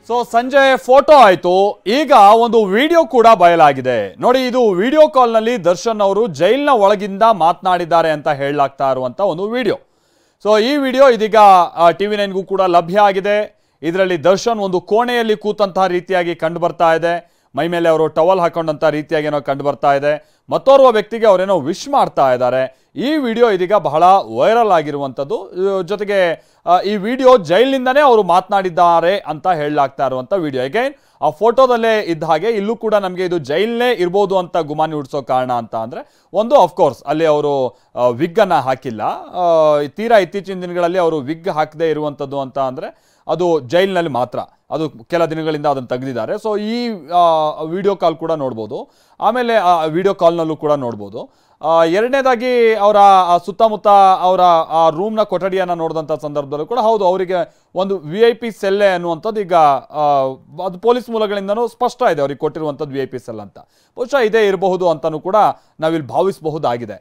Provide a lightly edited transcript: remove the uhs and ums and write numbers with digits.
So ಸಂಜೆ photo ಆಯ್ತು, ಈಗ ಒಂದು ವಿಡಿಯೋ ಕೂಡ ಬಯಲಾಗಿದೆ ನೋಡಿ. ಇದು ವಿಡಿಯೋ ಕಾಲ್ ನಲ್ಲಿ ದರ್ಶನ್ ಅವರು ಜೈಲಿನ ಒಳಗಿಂದ ಮಾತನಾಡಿದ್ದಾರೆ ಅಂತ ಹೇಳಲಾಗ್ತಾ ಇರುವಂತ ಒಂದು ವಿಡಿಯೋ. ಸೊ ಈ ವಿಡಿಯೋ ಇದೀಗ TV9ಗೂ ಕೂಡ ಲಭ್ಯ ಆಗಿದೆ. ಇದರಲ್ಲಿ ದರ್ಶನ್ ಒಂದು ಕೋಣೆಯಲ್ಲಿ ಕೂತಂತಹ ರೀತಿಯಾಗಿ ಕಂಡು ಬರ್ತಾ ಇದೆ. ಮೈ ಮೇಲೆ ಅವರು ಟವಲ್ ಹಾಕೊಂಡಂತ ರೀತಿಯಾಗಿ ಏನೋ ಕಂಡು ಬರ್ತಾ ಇದೆ. ಮತ್ತೋರ್ವ ವ್ಯಕ್ತಿಗೆ ಅವರೇನೋ ವಿಶ್ ಮಾಡ್ತಾ ಇದ್ದಾರೆ. ಈ ವಿಡಿಯೋ ಇದೀಗ ಬಹಳ ವೈರಲ್ ಆಗಿರುವಂಥದ್ದು. ಜೊತೆಗೆ ಈ ವಿಡಿಯೋ ಜೈಲಿನಿಂದನೇ ಅವರು ಮಾತನಾಡಿದ್ದಾರೆ ಅಂತ ಹೇಳಲಾಗ್ತಾ ಇರುವಂಥ ವಿಡಿಯೋ. ಅಗೈನ್ ಆ ಫೋಟೋದಲ್ಲೇ ಇದ್ದ ಹಾಗೆ ಇಲ್ಲೂ ಕೂಡ ನಮಗೆ ಇದು ಜೈಲೇ ಇರ್ಬೋದು ಅಂತ ಗುಮಾನಿ ಹುಡ್ಸೋ ಕಾರಣ ಅಂತ ಅಂದರೆ ಒಂದು ಅಫ್ಕೋರ್ಸ್ ಅಲ್ಲಿ ಅವರು ವಿಗ್ಗನ್ನು ಹಾಕಿಲ್ಲ. ತೀರಾ ಇತ್ತೀಚಿನ ದಿನಗಳಲ್ಲಿ ಅವರು ವಿಗ್ ಹಾಕದೇ ಇರುವಂಥದ್ದು ಅಂತ ಅಂದರೆ ಅದು ಜೈಲಿನಲ್ಲಿ ಮಾತ್ರ. ಅದು ಕೆಲ ದಿನಗಳಿಂದ ಅದನ್ನು ತೆಗೆದಿದ್ದಾರೆ. ಸೊ ಈ ವಿಡಿಯೋ ಕಾಲ್ ಕೂಡ ನೋಡ್ಬೋದು. ಆಮೇಲೆ ಆ ವಿಡಿಯೋ ಕಾಲ್ನಲ್ಲೂ ಕೂಡ ನೋಡ್ಬೋದು. ಎರಡನೇದಾಗಿ ಅವರ ಸುತ್ತಮುತ್ತ ಅವರ ಆ ರೂಮ್ನ ಕೊಠಡಿಯನ್ನು ನೋಡಿದಂಥ ಸಂದರ್ಭದಲ್ಲೂ ಕೂಡ ಹೌದು, ಅವರಿಗೆ ಒಂದು VIP ಸೆಲ್ಲೆ ಅನ್ನುವಂಥದ್ದು ಈಗ ಅದು ಪೊಲೀಸ್ ಮೂಲಗಳಿಂದನೂ ಸ್ಪಷ್ಟ ಇದೆ. ಅವ್ರಿಗೆ ಕೊಟ್ಟಿರುವಂಥದ್ದು VIP ಸೆಲ್ ಅಂತ. ಬಹುಶಃ ಇದೇ ಇರಬಹುದು ಅಂತಲೂ ಕೂಡ ನಾವಿಲ್ಲಿ ಭಾವಿಸಬಹುದಾಗಿದೆ.